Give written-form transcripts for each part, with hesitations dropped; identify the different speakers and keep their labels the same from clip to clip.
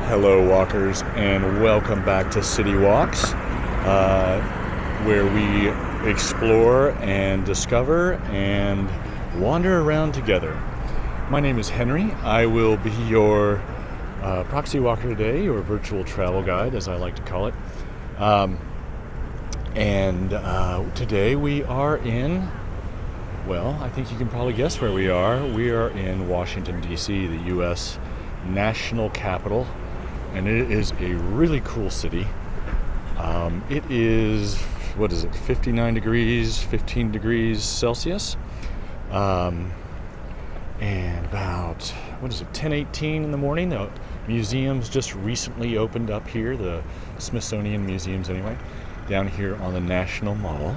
Speaker 1: Hello walkers, and welcome back to City Walks, where we explore and discover and wander around together. My name is Henry. I will be your proxy walker today, your virtual travel guide, as I like to call it. Today we are in, well, I think you can probably guess where we are. We are in Washington, D.C., the U.S. national capital. And it is a really cool city. It is, 59 degrees, 15 degrees Celsius. And about, 10:18 in the morning. The museums just recently opened up here, the Smithsonian museums anyway, down here on the National Mall.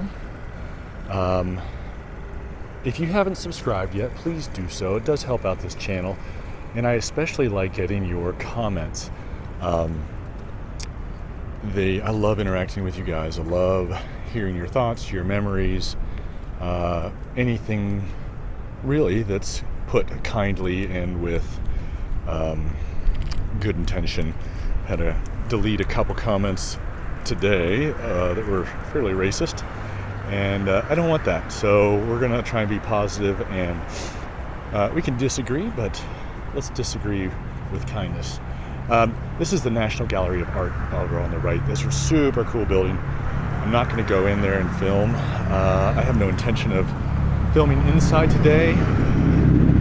Speaker 1: If you haven't subscribed yet, please do so. It does help out this channel. And I especially like getting your comments. I love interacting with you guys. I love hearing your thoughts, your memories, anything really that's put kindly and with good intention. Had to delete a couple comments today that were fairly racist, and I don't want that. So we're gonna try and be positive, and we can disagree, but let's disagree with kindness. This is the National Gallery of Art over on the right. This is a super cool building. I'm not going to go in there and film. I have no intention of filming inside today.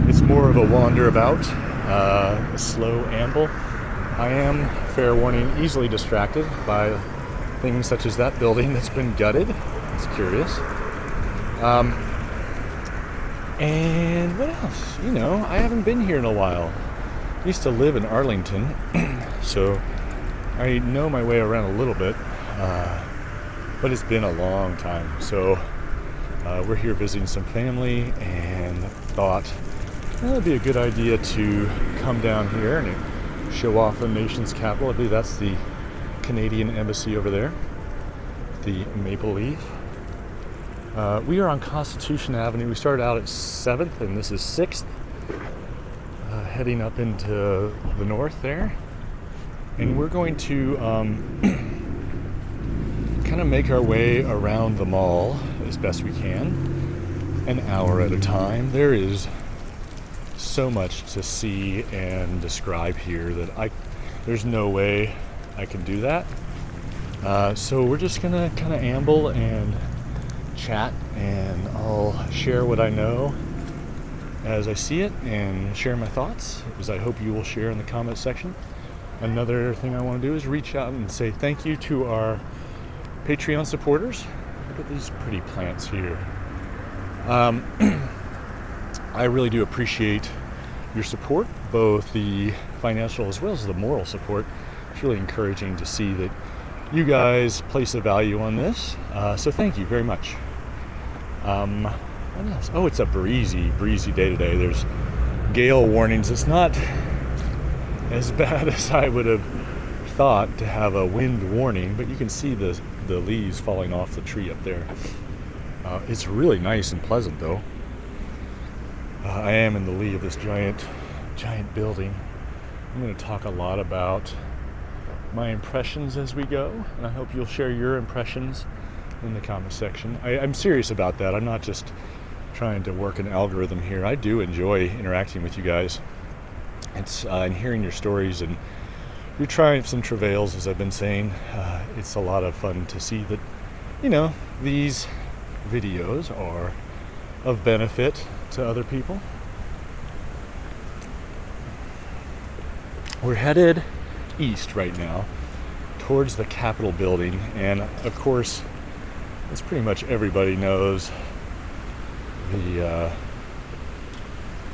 Speaker 1: It's more of a wander about, a slow amble. I am, fair warning, easily distracted by things such as that building that's been gutted. It's curious. And what else? I haven't been here in a while. I used to live in Arlington, so I know my way around a little bit, but it's been a long time. So we're here visiting some family, and thought it would be a good idea to come down here and show off the nation's capital. I believe that's the Canadian Embassy over there, the Maple Leaf. We are on Constitution Avenue. We started out at 7th, and this is 6th. Heading up into the north there, and we're going to kind of make our way around the mall as best we can, an hour at a time. There is so much to see and describe here that there's no way I can do that. So we're just gonna kind of amble and chat, and I'll share what I know as I see it and share my thoughts, as I hope you will share in the comment section. Another thing I want to do is reach out and say thank you to our Patreon supporters. Look at these pretty plants here. I really do appreciate your support, both the financial as well as the moral support. It's really encouraging to see that you guys place a value on this. So thank you very much. What else? Oh, it's a breezy day today. There's gale warnings. It's not as bad as I would have thought to have a wind warning, but you can see the leaves falling off the tree up there. It's really nice and pleasant, though. I am in the lee of this giant building. I'm going to talk a lot about my impressions as we go, and I hope you'll share your impressions in the comment section. I'm serious about that. I'm not just trying to work an algorithm here. I do enjoy interacting with you guys. It's and hearing your stories and your triumphs and travails, as I've been saying. It's a lot of fun to see that, these videos are of benefit to other people. We're headed east right now towards the Capitol building, and of course, as pretty much everybody knows,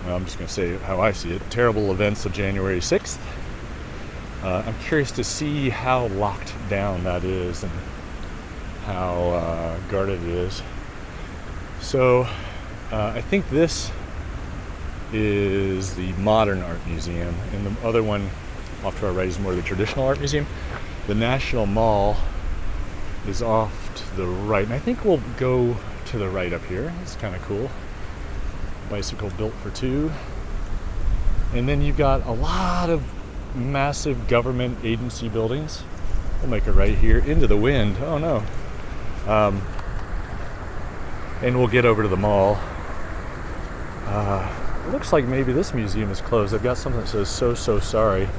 Speaker 1: I'm just going to say how I see it, terrible events of January 6th. I'm curious to see how locked down that is and how guarded it is. So I think this is the modern art museum, and the other one off to our right is more the traditional art museum. The National Mall is off to the right, and I think we'll go to the right up here. It's kind of cool. Bicycle built for two. And then you've got a lot of massive government agency buildings. We'll make it right here into the wind. Oh no. And we'll get over to the mall. It looks like maybe this museum is closed. I've got something that says so sorry.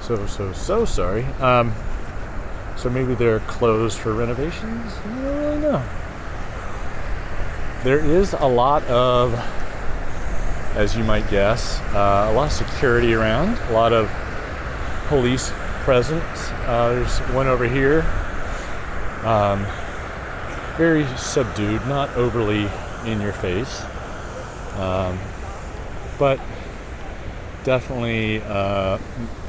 Speaker 1: So sorry. So maybe they're closed for renovations? I don't really know. There is a lot of, as you might guess, a lot of security around, a lot of police presence. There's one over here. Very subdued, not overly in your face. But definitely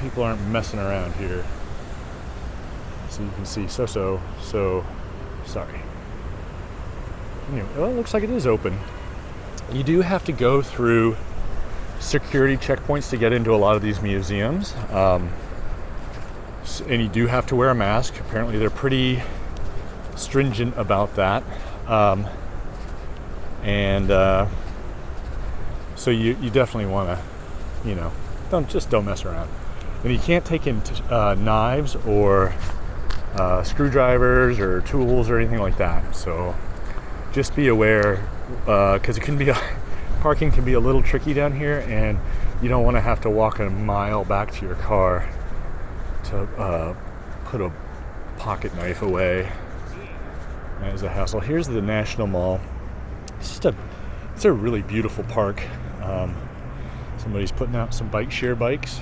Speaker 1: people aren't messing around here. So you can see so sorry. Anyway, well, it looks like it is open. You do have to go through security checkpoints to get into a lot of these museums. And you do have to wear a mask. Apparently they're pretty stringent about that. So you definitely want to, don't mess around. And you can't take in knives or screwdrivers or tools or anything like that. So just be aware, because parking can be a little tricky down here, and you don't want to have to walk a mile back to your car to put a pocket knife away. That is a hassle. Here's the National Mall. It's a really beautiful park. Somebody's putting out some bike share bikes.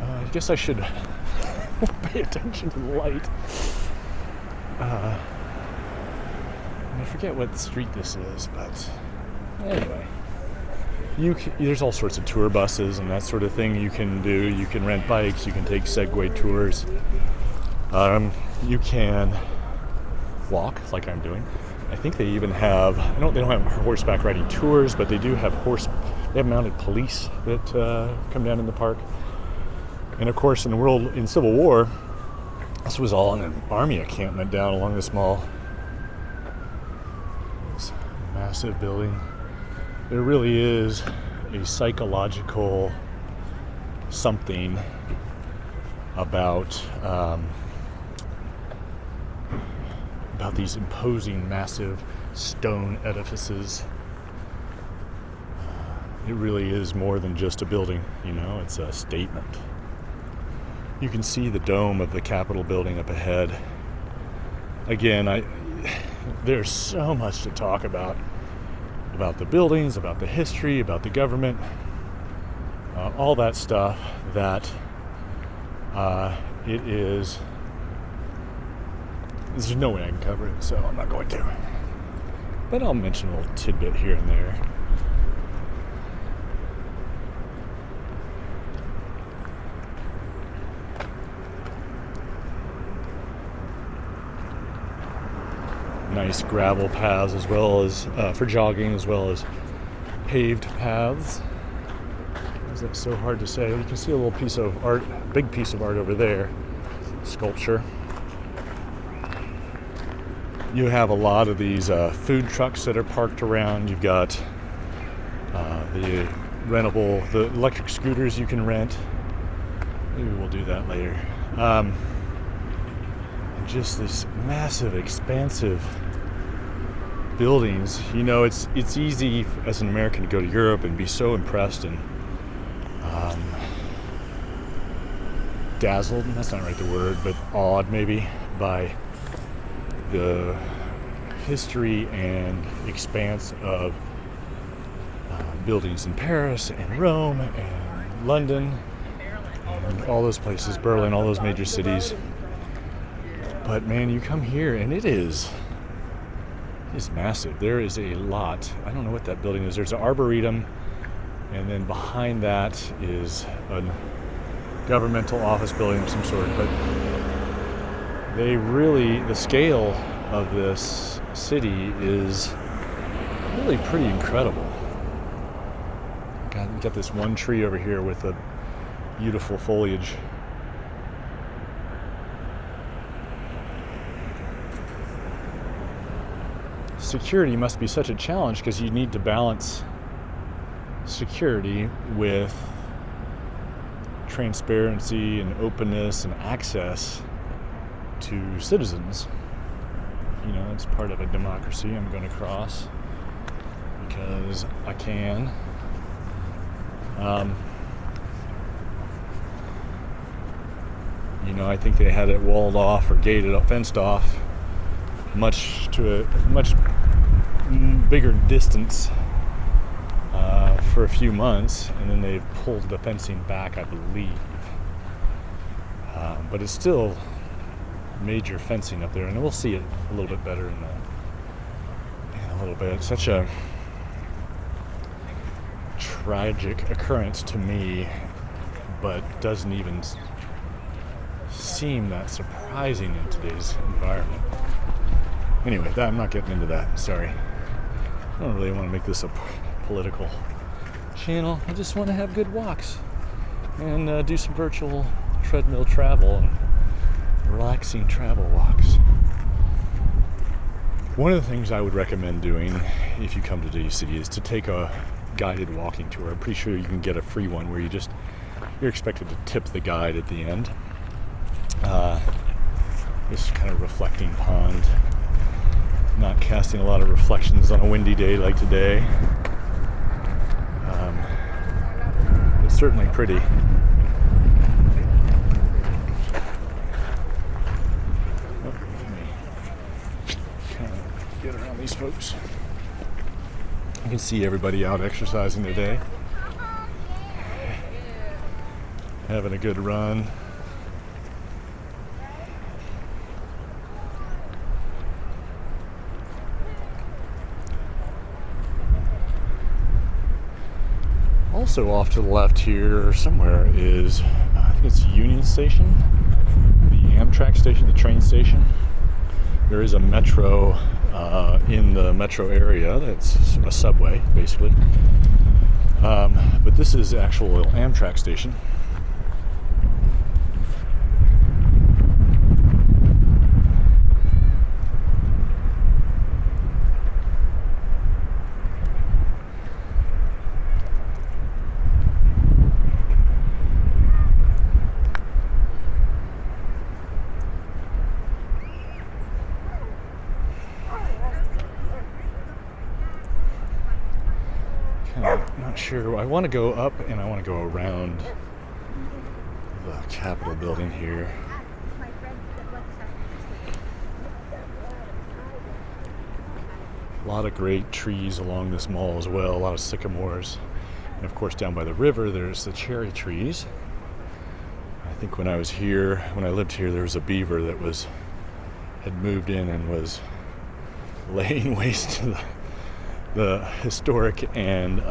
Speaker 1: I guess I should pay attention to the light. I forget what street this is, but anyway. There's all sorts of tour buses and that sort of thing you can do. You can rent bikes, you can take Segway tours. You can walk, like I'm doing. I think they even have, they don't have horseback riding tours, but they do have they have mounted police that come down in the park. And of course, in Civil War, this was all an army encampment down along this mall. This massive building. There really is a psychological something about these imposing, massive stone edifices. It really is more than just a building, it's a statement. You can see the dome of the Capitol building up ahead. Again, there's so much to talk about the buildings, about the history, about the government, all that stuff that there's no way I can cover it, so I'm not going to. But I'll mention a little tidbit here and there. Nice gravel paths, as well as for jogging, as well as paved paths. Is that so hard to say? You can see a little piece of art, a big piece of art over there, sculpture. You have a lot of these food trucks that are parked around. You've got the electric scooters you can rent. Maybe we'll do that later. And just this massive, expansive buildings. It's easy as an American to go to Europe and be so impressed and dazzled, that's not right the word, but awed maybe by the history and expanse of buildings in Paris and Rome and London and all those places, Berlin, all those major cities. But man, you come here and it's massive. There is a lot. I don't know what that building is. There's an arboretum, and then behind that is a governmental office building of some sort. But the scale of this city is really pretty incredible. Got this one tree over here with a beautiful foliage. Security must be such a challenge because you need to balance security with transparency and openness and access to citizens. You know, it's part of a democracy. I'm going to cross because I can. You know, I think they had it walled off or gated up, fenced off, much bigger distance for a few months, and then they've pulled the fencing back, I believe. But it's still major fencing up there, and we'll see it a little bit better in a little bit. It's such a tragic occurrence to me, but doesn't even seem that surprising in today's environment. Anyway, I'm not getting into that. Sorry. I don't really want to make this a political channel. I just want to have good walks and do some virtual treadmill travel and relaxing travel walks. One of the things I would recommend doing if you come to DC is to take a guided walking tour. I'm pretty sure you can get a free one where you're expected to tip the guide at the end. This kind of reflecting pond, not casting a lot of reflections on a windy day like today. It's certainly pretty. Get around these folks. You can see everybody out exercising today, having a good run. Also off to the left here somewhere is, I think it's Union Station, the Amtrak station, the train station. There is a metro in the metro area. That's a subway, basically. But this is the actual Amtrak station. Not sure. I want to go up and I want to go around the Capitol building here. A lot of great trees along this mall as well, a lot of sycamores. And of course down by the river there's the cherry trees. I think when I lived here, there was a beaver that had moved in and was laying waste to the historic and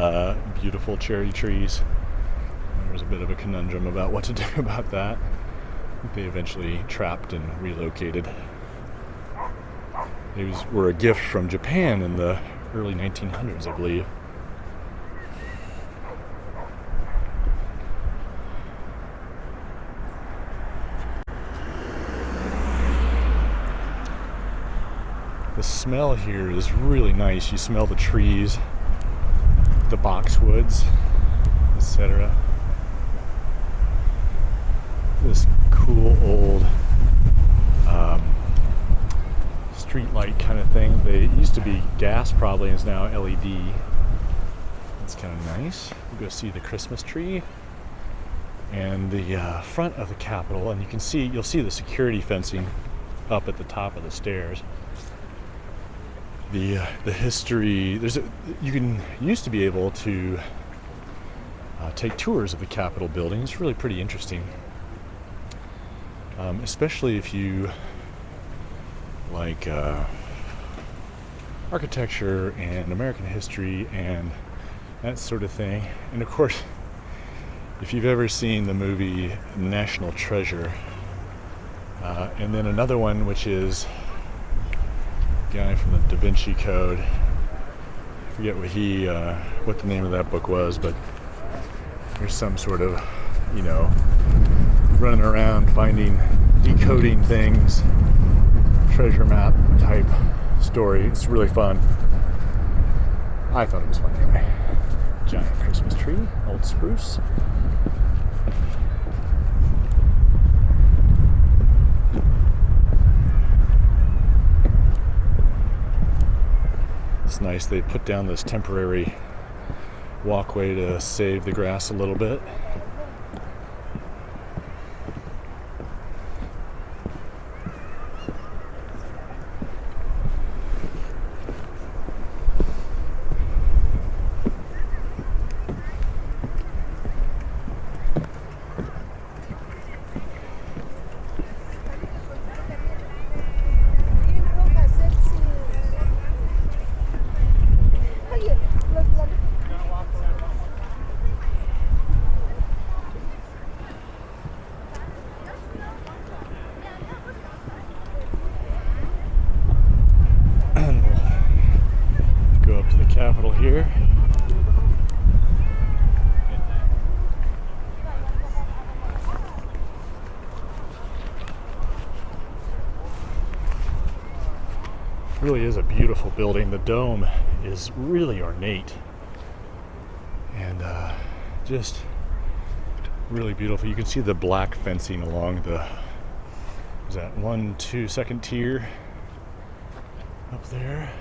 Speaker 1: beautiful cherry trees. There was a bit of a conundrum about what to do about that. I think they eventually trapped and relocated. These were a gift from Japan in the early 1900s, I believe. The smell here is really nice. You smell the trees, the boxwoods, etc. This cool old street light kind of thing. They used to be gas probably, and it's now LED. It's kind of nice. We'll go see the Christmas tree and the front of the Capitol, and you'll see the security fencing up at the top of the stairs. The history, you used to be able to take tours of the Capitol building. It's really pretty interesting, especially if you like architecture and American history and that sort of thing. And of course, if you've ever seen the movie National Treasure, and then another one which is guy from the Da Vinci Code. I forget what the name of that book was, but there's some sort of, running around decoding things, treasure map type story. It's really fun. I thought it was fun anyway. giant Christmas tree, old spruce. It's nice they put down this temporary walkway to save the grass a little bit. Capitol here. Really is a beautiful building. The dome is really ornate and just really beautiful. You can see the black fencing along the, is that 1, 2, second tier up there.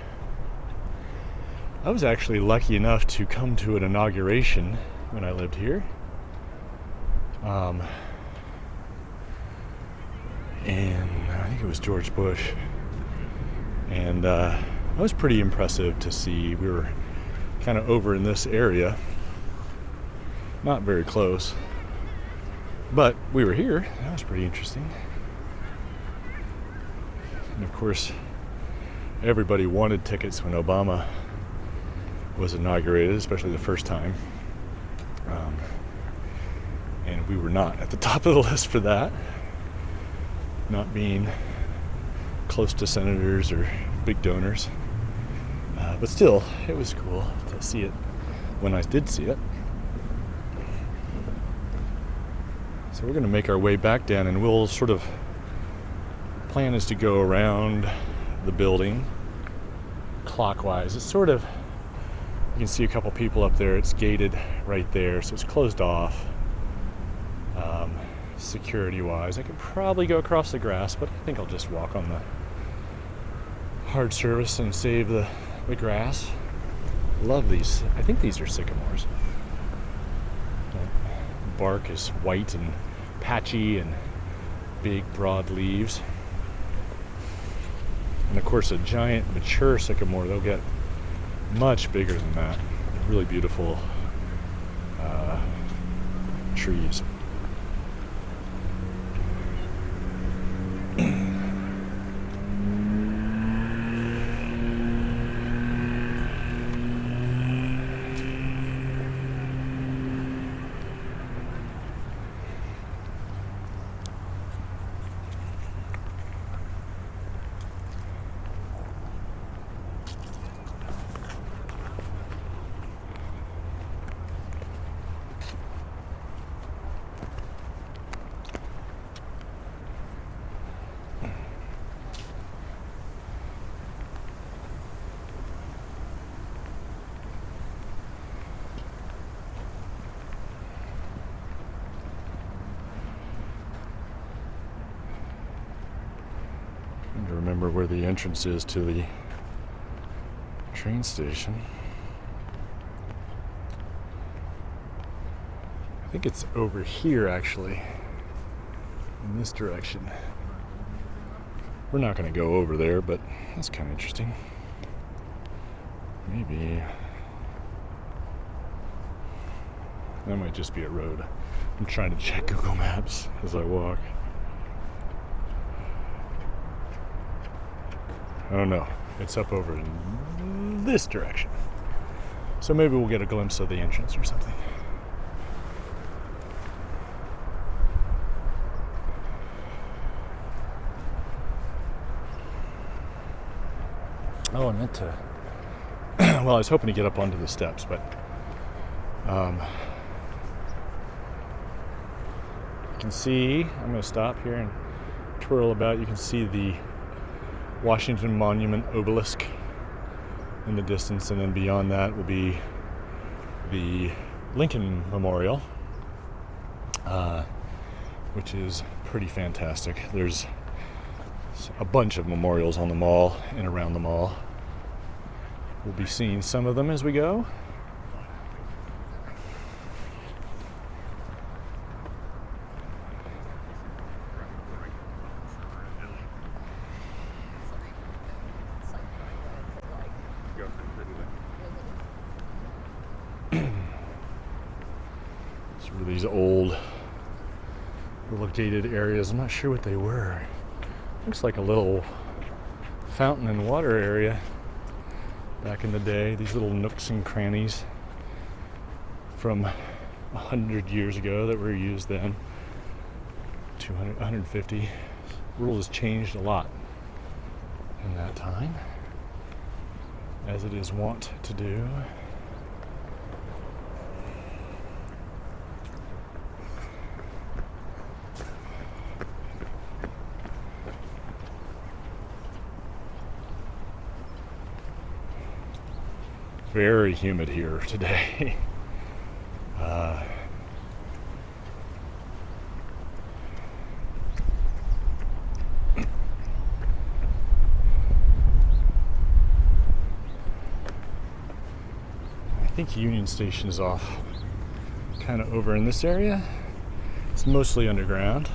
Speaker 1: I was actually lucky enough to come to an inauguration when I lived here. And I think it was George Bush. And that was pretty impressive to see. We were kind of over in this area. Not very close. But we were here. That was pretty interesting. And of course, everybody wanted tickets when Obama was inaugurated, especially the first time. And we were not at the top of the list for that, not being close to senators or big donors. But still, it was cool to see it when I did see it. So we're going to make our way back down, and we'll sort of, plan is to go around the building clockwise. It's sort of, you can see a couple people up there. It's gated right there, so it's closed off security-wise. I could probably go across the grass, but I think I'll just walk on the hard surface and save the grass. Love these. I think these are sycamores. The bark is white and patchy and big, broad leaves. And of course, a giant mature sycamore, they'll get much bigger than that. Really beautiful trees. Remember where the entrance is to the train station. I think it's over here, actually, in this direction. We're not going to go over there, but that's kind of interesting. Maybe that might just be a road. I'm trying to check Google Maps as I walk. I don't know. It's up over in this direction. So maybe we'll get a glimpse of the entrance or something. Oh, I meant to... well, I was hoping to get up onto the steps, but... you can see... I'm going to stop here and twirl about. You can see the Washington Monument obelisk in the distance, and then beyond that will be the Lincoln Memorial, which is pretty fantastic. There's a bunch of memorials on the mall and around the mall. We'll be seeing some of them as we go. Sort of these old little gated areas. I'm not sure what they were. Looks like a little fountain and water area back in the day. These little nooks and crannies from 100 years ago that were used then. 200, 150. The world has changed a lot in that time, as it is wont to do. Very humid here today. I think Union Station is off kind of over in this area. It's mostly underground.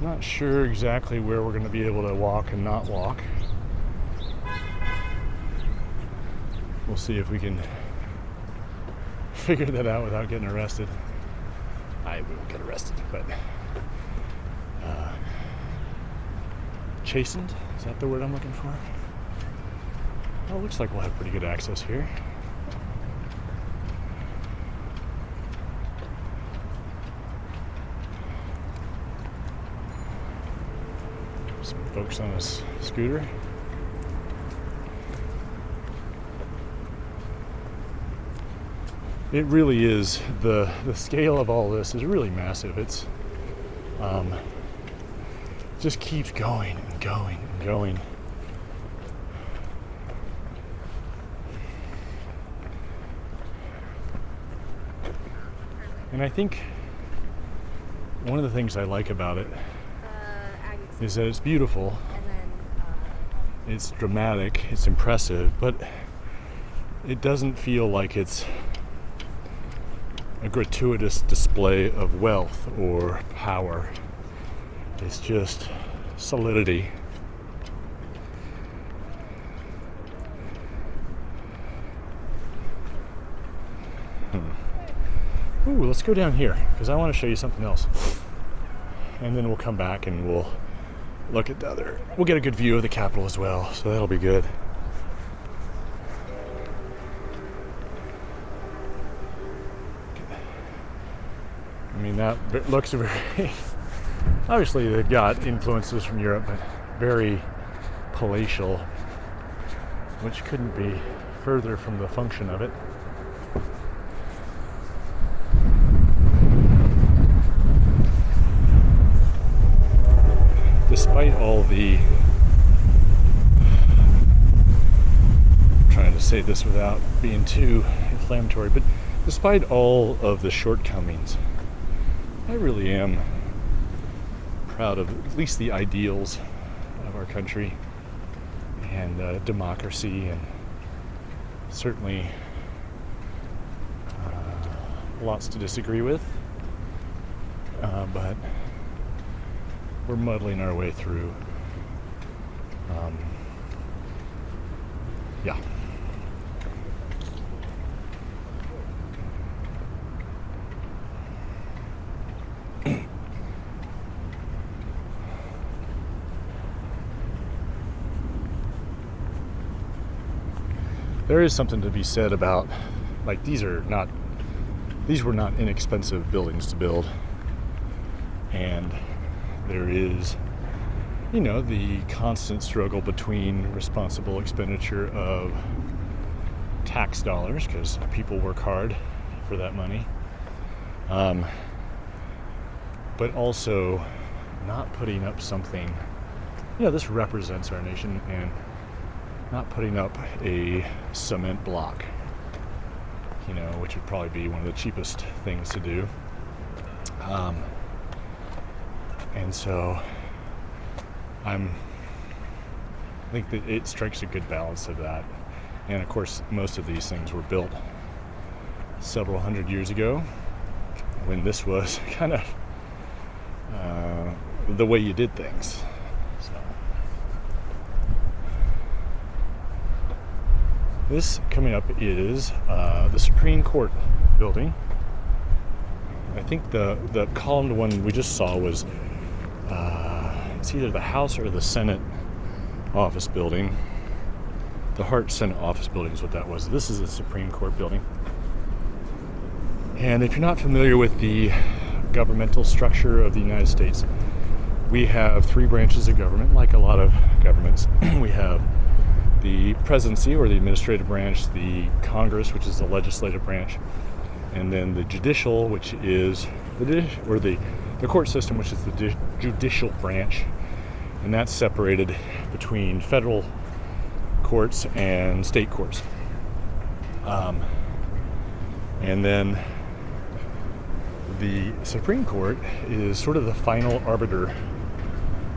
Speaker 1: Not sure exactly where we're going to be able to walk and not walk. We'll see if we can figure that out without getting arrested. I won't get arrested, but chastened, is that the word I'm looking for? Well, it looks like we'll have pretty good access here. Some folks on a scooter. It really is, the scale of all this is really massive. It's just keeps going and going and going. And I think one of the things I like about it is that it's beautiful, it's dramatic, it's impressive, but it doesn't feel like it's a gratuitous display of wealth or power. It's just solidity. Ooh, let's go down here because I want to show you something else. And then we'll come back and we'll look at the other. We'll get a good view of the Capitol as well, so that'll be good. I mean, that looks very... Obviously, they've got influences from Europe, but very palatial, which couldn't be further from the function of it. Despite all the... I'm trying to say this without being too inflammatory, but despite all of the shortcomings, I really am proud of at least the ideals of our country and democracy, and certainly lots to disagree with, but we're muddling our way through. Yeah. There is something to be said about, like, these were not inexpensive buildings to build, and there is, you know, the constant struggle between responsible expenditure of tax dollars, because people work hard for that money, but also not putting up something this represents our nation, and not putting up a cement block, which would probably be one of the cheapest things to do. And so I think that it strikes a good balance of that. And of course, most of these things were built several hundred years ago, when this was kind of the way you did things. So this coming up is the Supreme Court building. I think the columned one we just saw was it's either the House or the Senate office building. The Hart Senate office building is what that was. This is the Supreme Court building. And if you're not familiar with the governmental structure of the United States, we have three branches of government, like a lot of governments. We have the presidency, or the administrative branch, the Congress, which is the legislative branch, and then the judicial, which is the court system, which is the judicial branch. And that's separated between federal courts and state courts. And then the Supreme Court is sort of the final arbiter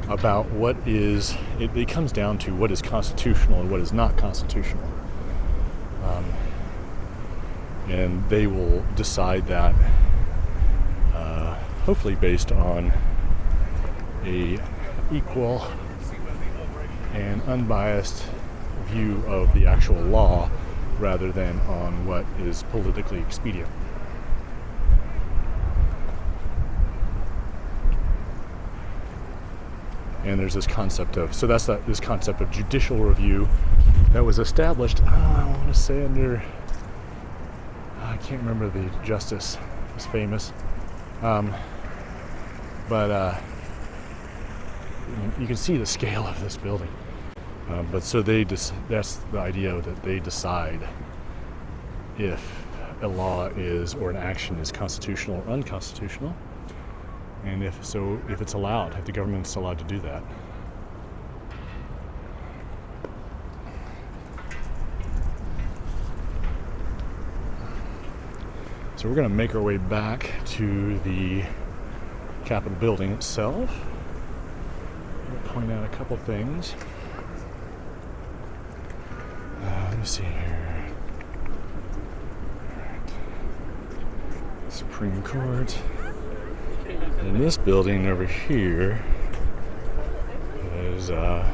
Speaker 1: about what is, it comes down to what is constitutional and what is not constitutional. And they will decide that, hopefully based on a equal and unbiased view of the actual law, rather than on what is politically expedient. And there's this concept of, this concept of judicial review that was established, I want to say under, I can't remember the justice, was famous, but you can see the scale of this building. But so that's the idea, that they decide if a law is, or an action is constitutional or unconstitutional, and if it's allowed, if the government's allowed to do that. So we're going to make our way back to the Capitol building itself. I'm going to point out a couple things. Let me see here. All right. Supreme Court. And this building over here is, I'm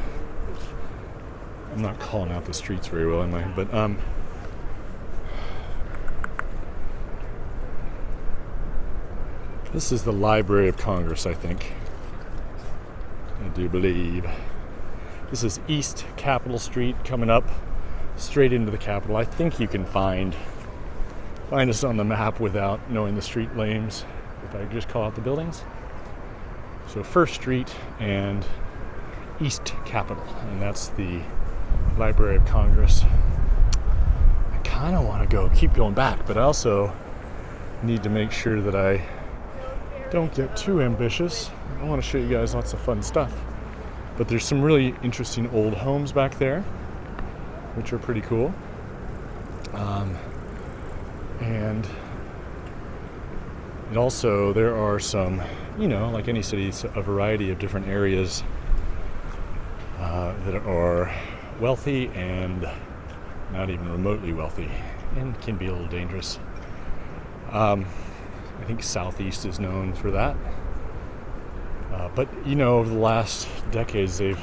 Speaker 1: not calling out the streets very well, am I? But, this is the Library of Congress, I think. I do believe. This is East Capitol Street, coming up straight into the Capitol. I think you can find us on the map without knowing the street names, if I just call out the buildings. So First Street and East Capitol, and that's the Library of Congress. I kind of want to keep going back, but I also need to make sure that I don't get too ambitious. I want to show you guys lots of fun stuff. But there's some really interesting old homes back there, which are pretty cool. And it also, there are some, like any city, a variety of different areas that are wealthy and not even remotely wealthy, and can be a little dangerous. I think Southeast is known for that. But, over the last decades, they've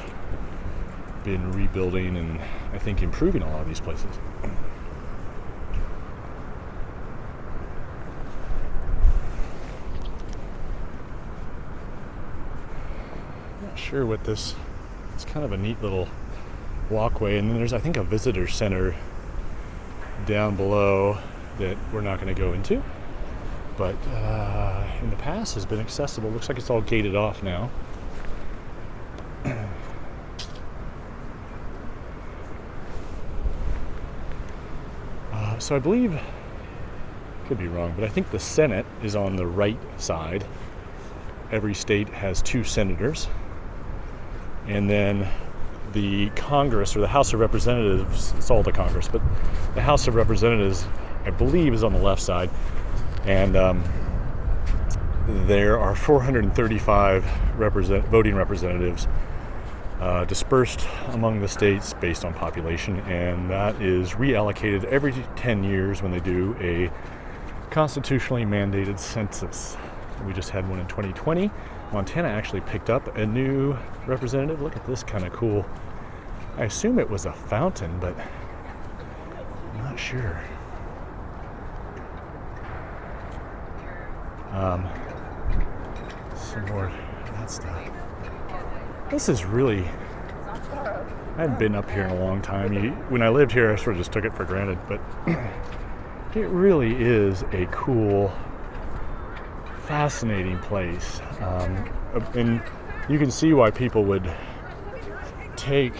Speaker 1: been rebuilding and, I think, improving a lot of these places. Not sure what it's kind of a neat little walkway, and then there's, I think, a visitor center down below that we're not going to go into, but in the past has been accessible. Looks like it's all gated off now. So I believe, could be wrong, but I think the Senate is on the right side. Every state has 2 senators. And then the Congress, or the House of Representatives, it's all the Congress, but the House of Representatives, I believe, is on the left side. And there are 435 voting representatives dispersed among the states based on population, and that is reallocated every 10 years when they do a constitutionally mandated census. We just had one in 2020. Montana actually picked up a new representative. Look at this kind of cool. I assume it was a fountain, but I'm not sure. Some more of that stuff. This is really, I hadn't been up here in a long time. When I lived here, I sort of just took it for granted, but it really is a cool, fascinating place. And you can see why people would take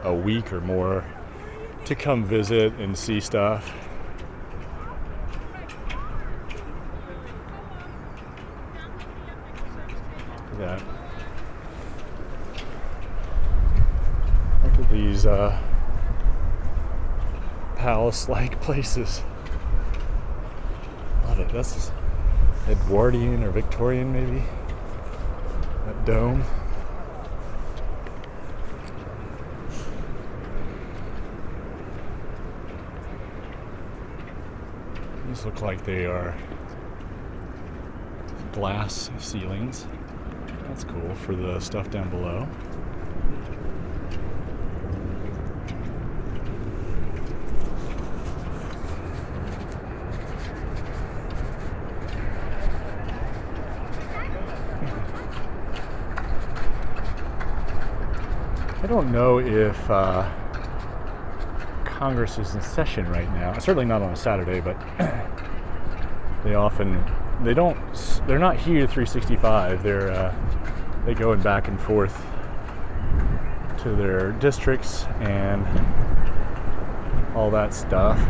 Speaker 1: a week or more to come visit and see stuff. Look at that. Look at these palace-like places. Love it. That's Edwardian or Victorian, maybe. That dome. These look like they are glass ceilings. That's cool for the stuff down below. I don't know if Congress is in session right now. Certainly not on a Saturday, but they're not here 365. They go back and forth to their districts and all that stuff.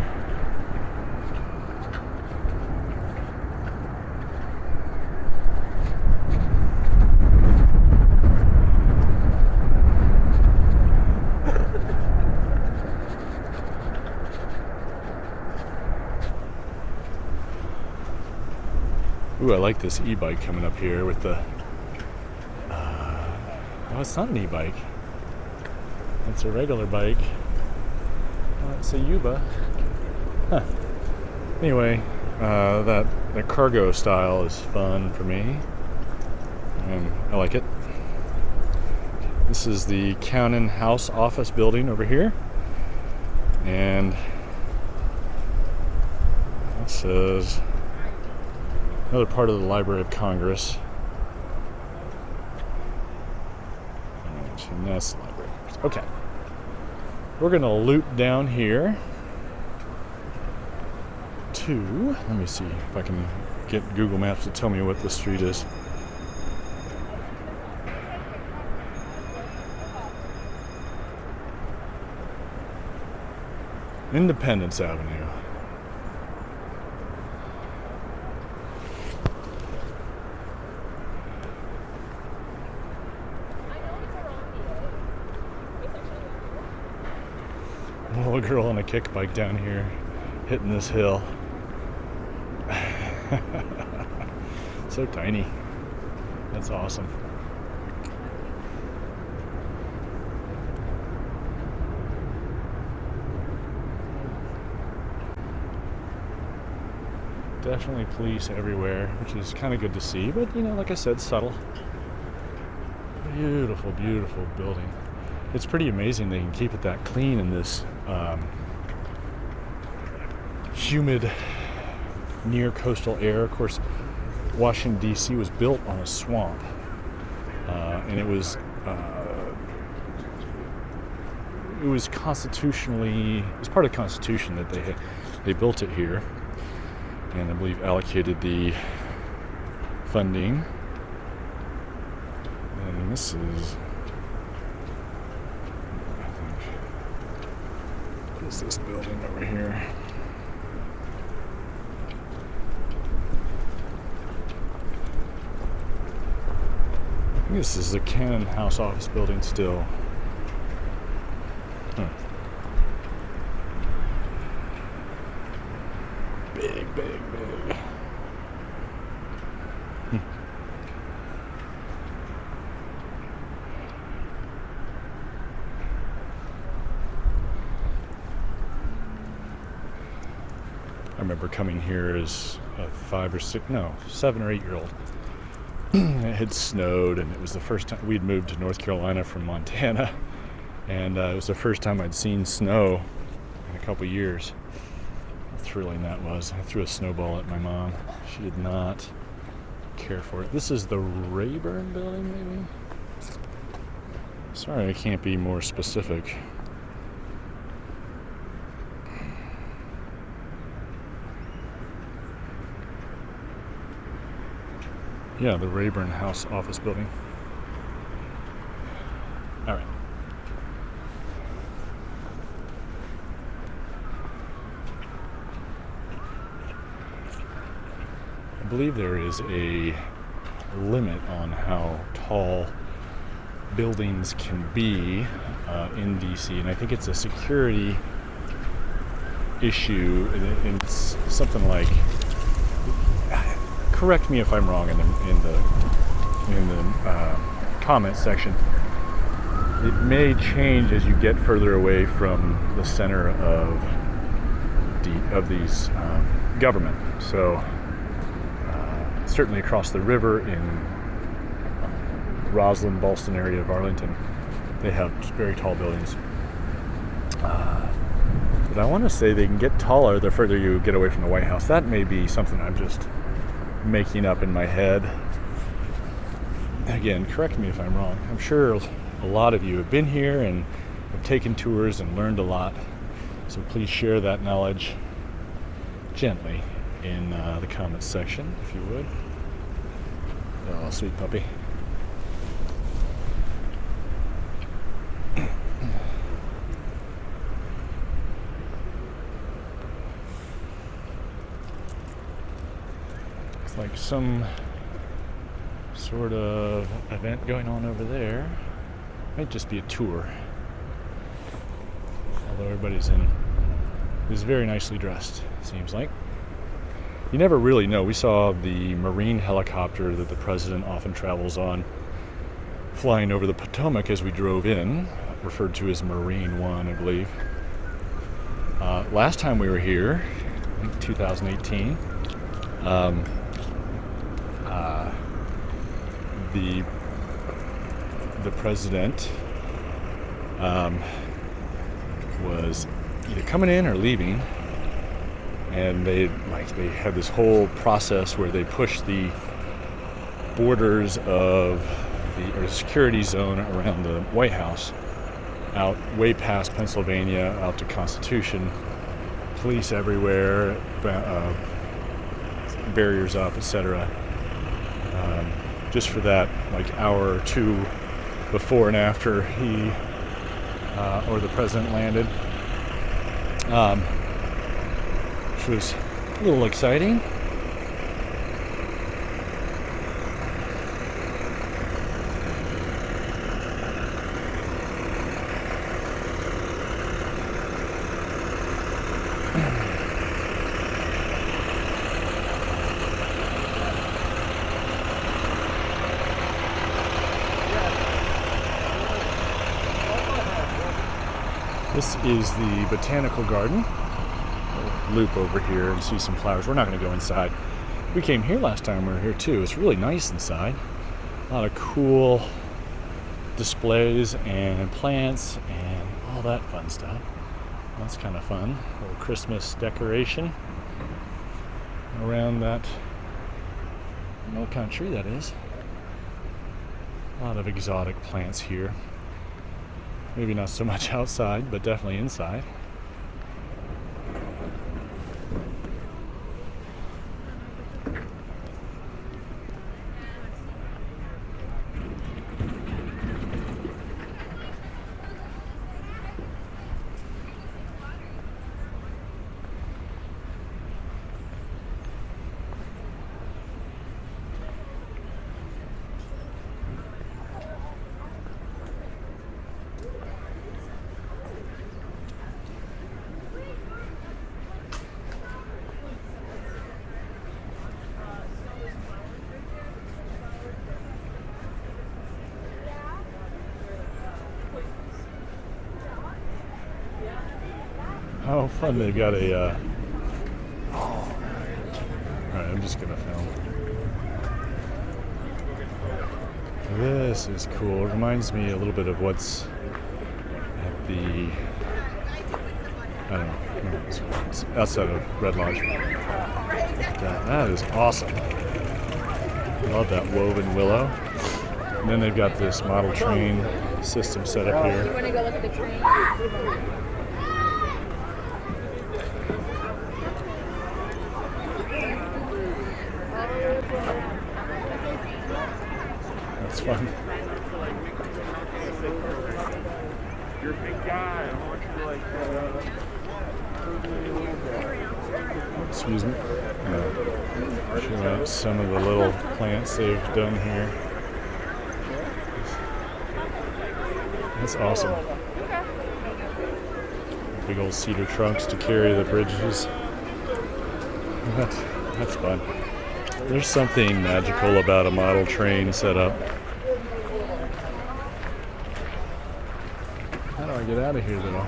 Speaker 1: Ooh, I like this e-bike coming up here with the... oh, it's not an e-bike. It's a regular bike. Oh, it's a Yuba. Huh. Anyway, the cargo style is fun for me. And I like it. This is the County House office building over here. And it says... another part of the Library of Congress. And that's the Library of Congress. Okay. We're going to loop down here to, let me see if I can get Google Maps to tell me what this street is. Independence Avenue. Little girl on a kick bike down here hitting this hill. So tiny. That's awesome. Definitely police everywhere, which is kind of good to see, but like I said, subtle. Beautiful, beautiful building. It's pretty amazing they can keep it that clean in this humid, near coastal air. Of course, Washington, D.C. was built on a swamp, and it was constitutionally, it was part of the Constitution that they built it here, and I believe allocated the funding. And this is, what is this building over here? This is the Cannon House office building still. Big, big, big. I remember coming here as a 7 or 8 year old. It had snowed, and it was the first time we'd moved to North Carolina from Montana, and it was the first time I'd seen snow in a couple years. How thrilling that was. I threw a snowball at my mom. She did not care for it. This is the Rayburn building, maybe? Sorry, I can't be more specific. Yeah, the Rayburn House office building. All right. I believe there is a limit on how tall buildings can be in DC, and I think it's a security issue. It's something like, correct me if I'm wrong in the comment section. It may change as you get further away from the center of these government. So certainly across the river in Roslyn, Ballston area of Arlington, they have very tall buildings. But I want to say they can get taller the further you get away from the White House. That may be something I'm just making up in my head. Again, correct me if I'm wrong. I'm sure a lot of you have been here and have taken tours and learned a lot. So please share that knowledge gently in the comments section, if you would. Oh, sweet puppy. Like some sort of event going on over there. Might just be a tour. Although everybody's is very nicely dressed, seems like. You never really know. We saw the Marine helicopter that the president often travels on flying over the Potomac as we drove in, referred to as Marine One, I believe. Last time we were here, I think 2018, the president was either coming in or leaving, and they had this whole process where they pushed the borders of the security zone around the White House out way past Pennsylvania, out to Constitution, police everywhere, barriers up, etc. Just for that hour or two before and after he or the president landed, which was a little exciting. This is the botanical garden. We'll loop over here and see some flowers. We're not going to go inside. We came here last time we were here too. It's really nice inside. A lot of cool displays and plants and all that fun stuff. That's kind of fun. A little Christmas decoration around that. I don't know what kind of tree that is. A lot of exotic plants here. Maybe not so much outside, but definitely inside. How fun, they've got a, alright, I'm just gonna film. This is cool. It reminds me a little bit of what's at the, I don't know, no, it's outside of Red Lodge. That is awesome. Love that woven willow. And then they've got this model train system set up here.
Speaker 2: You want to go look at the train?
Speaker 1: That's fun.
Speaker 3: You're a big guy. I want you to like.
Speaker 1: Excuse me. Show out some of the little plants they've done here. That's awesome. Big old cedar trunks to carry the bridges. That's fun. There's something magical about a model train setup. How do I get out of here though?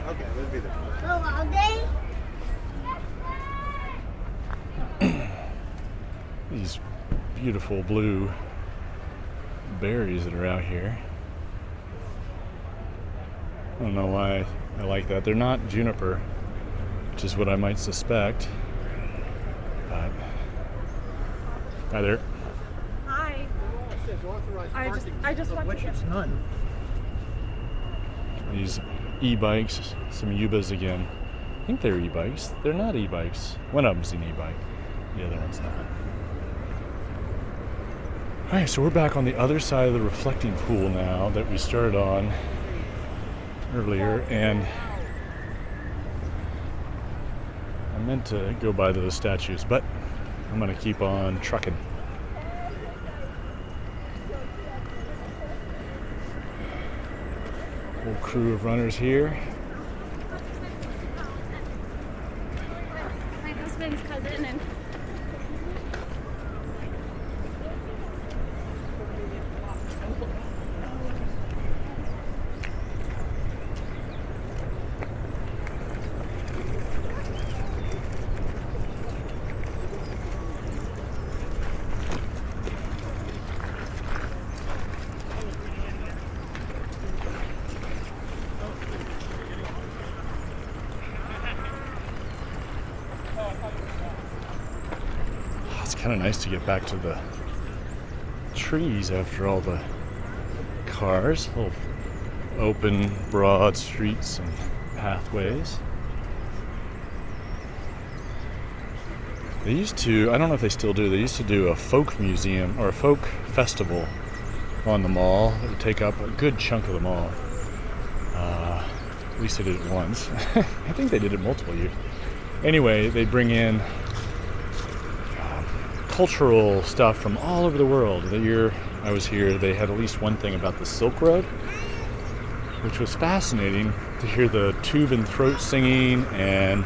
Speaker 3: Okay, let's be there.
Speaker 1: These beautiful blue berries that are out here. I don't know why I like that. They're not juniper, which is what I might suspect. But hi there.
Speaker 2: Hi. I just want to.
Speaker 3: It's none.
Speaker 1: These e-bikes, some Ubas again. I think they're e-bikes. They're not e-bikes. One of them's an e-bike. The other one's not. Alright, so we're back on the other side of the reflecting pool now that we started on earlier, and I meant to go by those statues, but I'm gonna keep on trucking. Whole crew of runners here.
Speaker 2: My husband's cousin and.
Speaker 1: It's kind of nice to get back to the trees after all the cars. Little open, broad streets and pathways. They used to, I don't know if they still do, they used to do a folk museum or a folk festival on the mall. It would take up a good chunk of the mall. At least they did it once. I think they did it multiple years. Anyway, they bring in cultural stuff from all over the world. The year I was here, they had at least one thing about the Silk Road, which was fascinating to hear the tube and throat singing and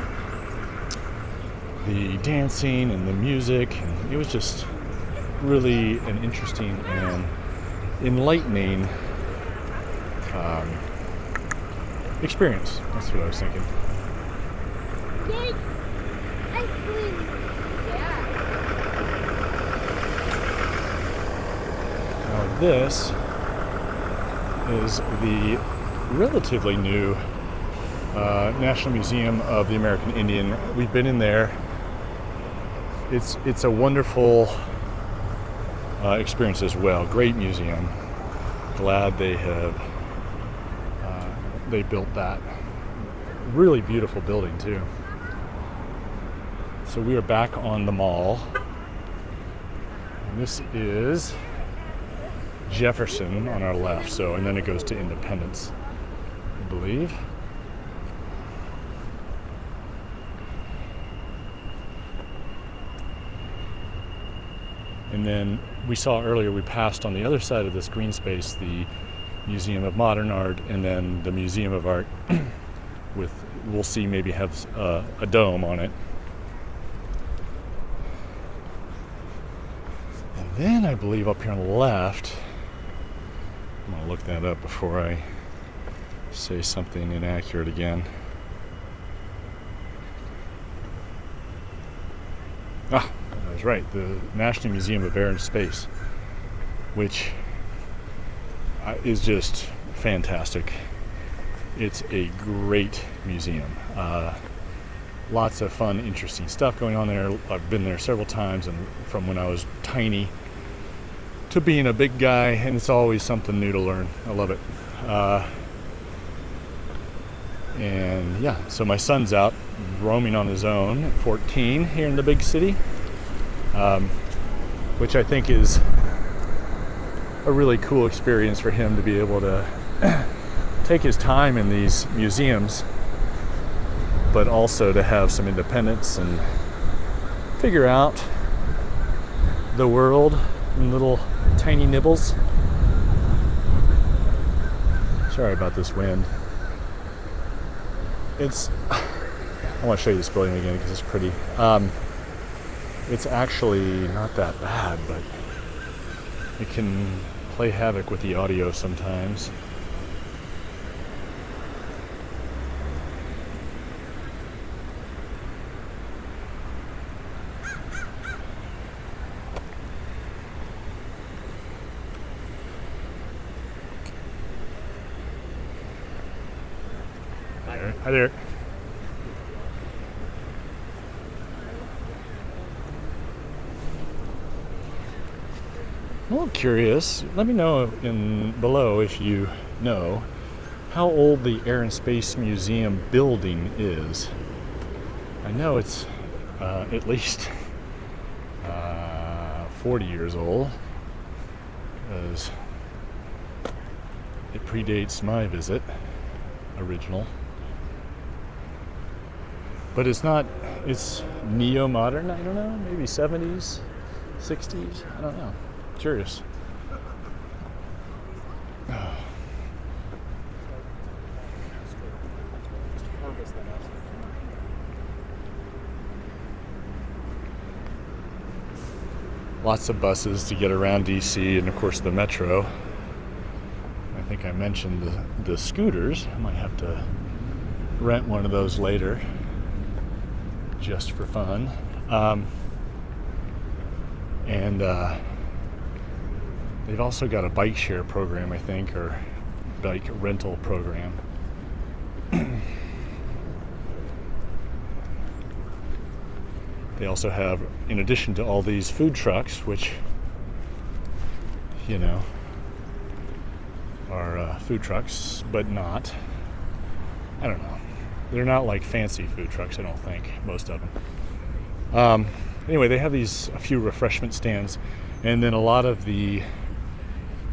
Speaker 1: the dancing and the music. And it was just really an interesting and enlightening experience. That's what I was thinking. Now this is the relatively new National Museum of the American Indian. We've been in there. It's a wonderful experience as well. Great museum. Glad they have they built that. Really beautiful building too. So we are back on the mall. And this is Jefferson on our left. So, and then it goes to Independence, I believe. And then we saw earlier, we passed on the other side of this green space the Museum of Modern Art, and then the Museum of Art with, we'll see, maybe have a dome on it. And then I believe up here on the left, I'm going to look that up before I say something inaccurate again. I was right, the National Museum of Air and Space, which is just fantastic. It's a great museum. Lots of fun, interesting stuff going on there. I've been there several times, and from when I was tiny to being a big guy, and it's always something new to learn. I love it. And yeah, so my son's out roaming on his own at 14 here in the big city, which I think is a really cool experience for him to be able to take his time in these museums, but also to have some independence and figure out the world in little tiny nibbles. Sorry about this wind. I want to show you this building again because it's pretty. It's actually not that bad, but it can play havoc with the audio sometimes. Hi there. I'm a little curious. Let me know below if you know how old the Air and Space Museum building is. I know it's at least 40 years old, because it predates my visit, original. But it's neo-modern, I don't know, maybe 70s, 60s, I don't know. Curious. Lots of buses to get around DC, and of course the metro. I think I mentioned the scooters. I might have to rent one of those later, just for fun. And they've also got a bike share program, I think, or bike rental program. They also have, in addition to all these food trucks, which, you know, are food trucks, but not, I don't know. They're not like fancy food trucks, I don't think, most of them. Anyway, they have a few refreshment stands, and then a lot of the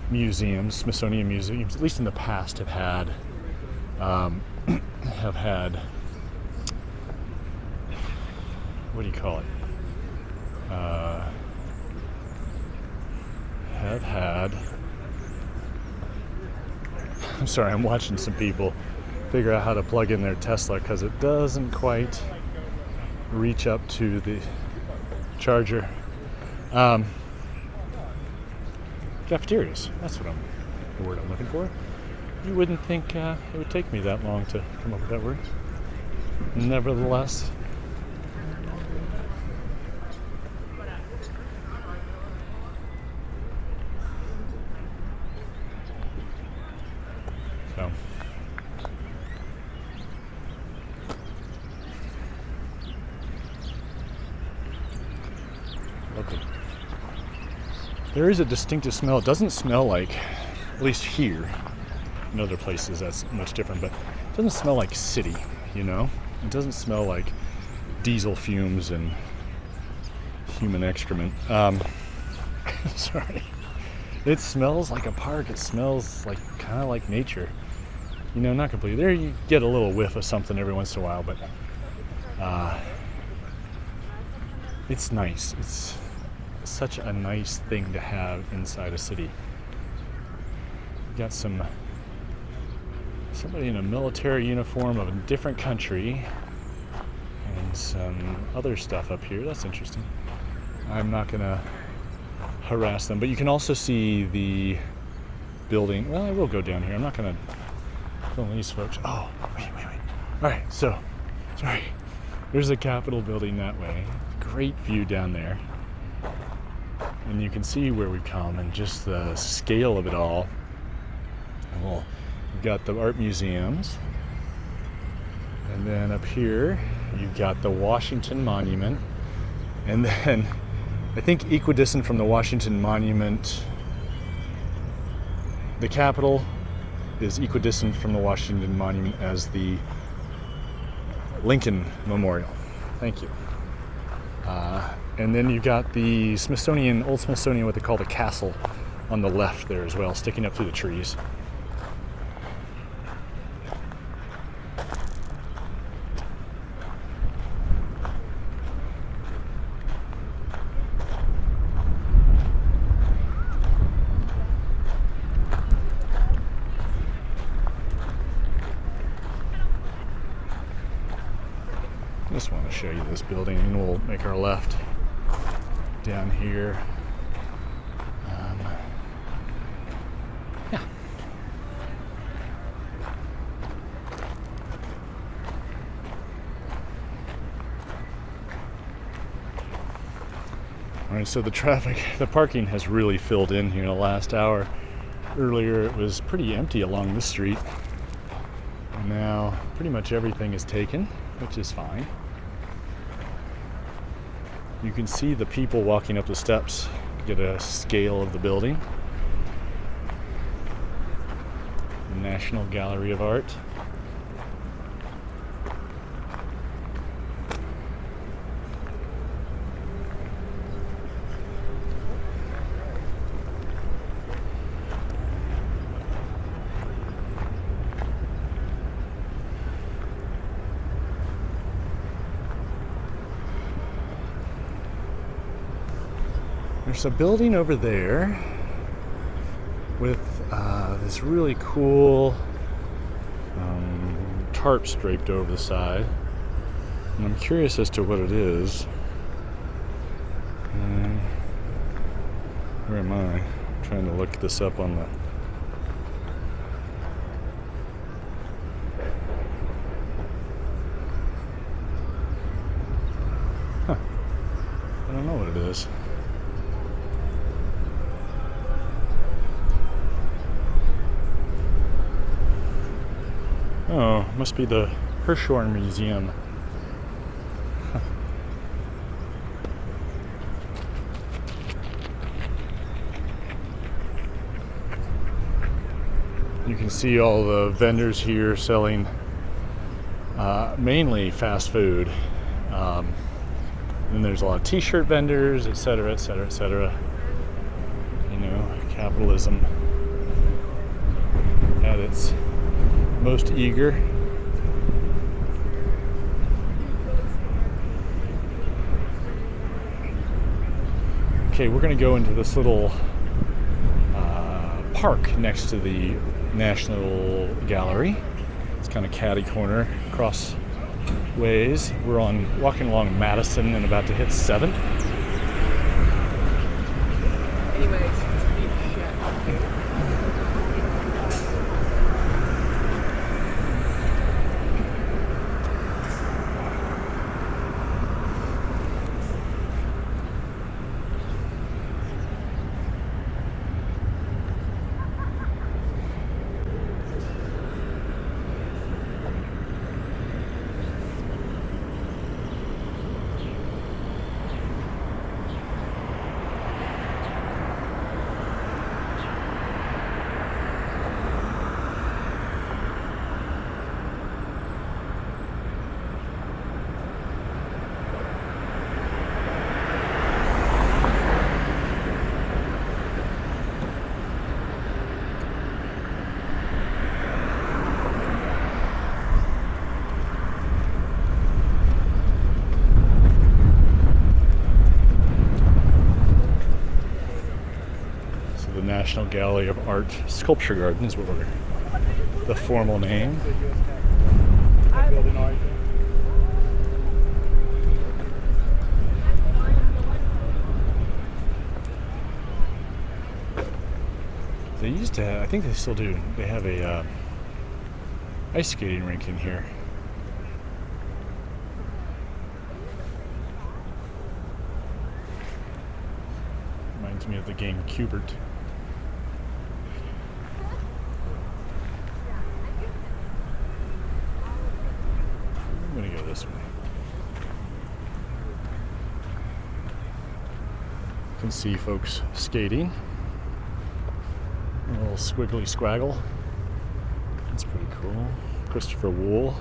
Speaker 1: museums, Smithsonian museums, at least in the past, have had what do you call it? I'm sorry, I'm watching some people figure out how to plug in their Tesla because it doesn't quite reach up to the charger. Cafeterias, that's the word I'm looking for. You wouldn't think it would take me that long to come up with that word. Nevertheless, so lovely. There is a distinctive smell. It doesn't smell like, at least here, in other places that's much different, but it doesn't smell like city, you know? It doesn't smell like diesel fumes and human excrement. Sorry. It smells like a park. It smells like kind of like nature. You know, not completely. There you get a little whiff of something every once in a while, but it's nice. It's such a nice thing to have inside a city. You got some somebody in a military uniform of a different country, and some other stuff up here. That's interesting. I'm not gonna harass them, but you can also see the building. Well, I will go down here. I'm not gonna film these folks. Oh, wait. All right, so, sorry. There's a Capitol building that way. Great view down there. And you can see where we come and just the scale of it all. Well, you've got the art museums. And then up here, you've got the Washington Monument. And then, I think equidistant from the Washington Monument, the Capitol is equidistant from the Washington Monument as the Lincoln Memorial. Thank you. And then you've got the Smithsonian, old Smithsonian, what they call the castle, on the left there as well, sticking up through the trees. Just want to show you this building, and we'll make our left down here. Yeah. All right, so the parking has really filled in here in the last hour. Earlier it was pretty empty along this street. And now pretty much everything is taken, which is fine. You can see the people walking up the steps, get a scale of the building. The National Gallery of Art. There's a building over there with this really cool tarp draped over the side. And I'm curious as to what it is. Where am I? I'm trying to look this up on the... Huh. I don't know what it is. Oh, must be the Hirshhorn Museum. You can see all the vendors here selling mainly fast food. And there's a lot of t-shirt vendors, etc., etc., etc. You know, capitalism at its most eager. Okay, we're going to go into this little park next to the National Gallery. It's kind of catty corner across ways. We're walking along Madison and about to hit 7th. National Gallery of Art Sculpture Garden is what we're the formal name. They used to have, I think they still do, they have a ice skating rink in here. Reminds me of the game Cubert. I'm gonna go this way. You can see folks skating. A little squiggly squaggle. That's pretty cool. Christopher Wool.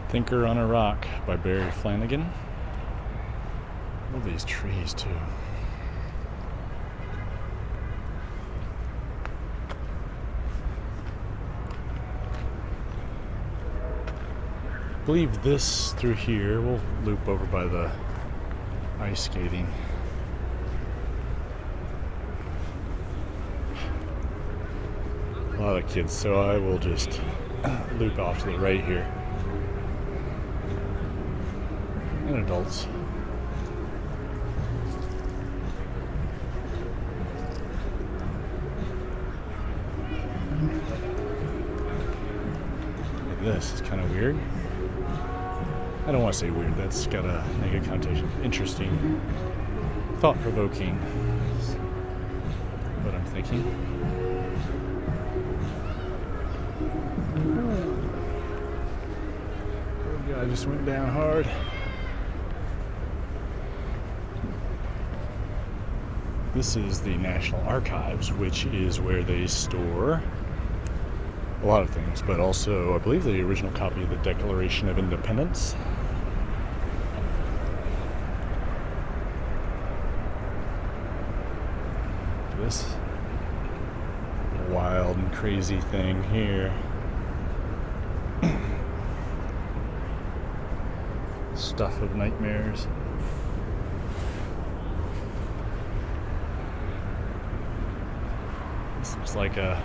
Speaker 1: Thinker on a Rock by Barry Flanagan. Love these trees too. I believe this through here, we'll loop over by the ice skating. A lot of kids, so I will just loop off to the right here. And adults. Look at this, it's kind of weird. I don't want to say weird, that's got a negative connotation. Interesting, thought-provoking, what I'm thinking. Oh, guy just went down hard. This is the National Archives, which is where they store a lot of things, but also, I believe, the original copy of the Declaration of Independence. This wild and crazy thing here. Stuff of nightmares. This looks like a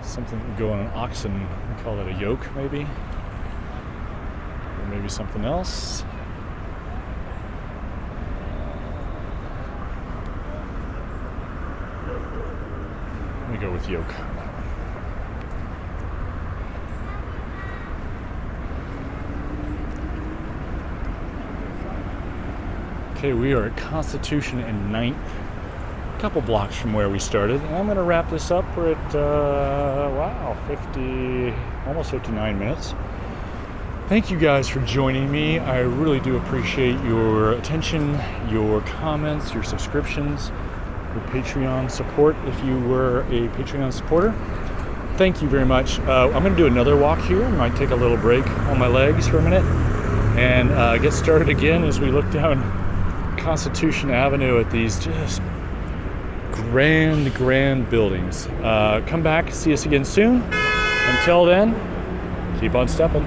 Speaker 1: something that would go on an oxen. We call that a yoke, maybe, or maybe something else. Let me go with yoke on that one. Okay, we are at Constitution and 9th, a couple blocks from where we started, and I'm going to wrap this up. We're at wow, 50, almost 59 minutes. Thank you guys for joining me. I really do appreciate your attention, your comments, your subscriptions, your Patreon support if you were a Patreon supporter. Thank you very much. I'm going to do another walk here. I might take a little break on my legs for a minute and get started again as we look down Constitution Avenue at these just grand buildings. Come back, see us again soon. Until then, keep on stepping.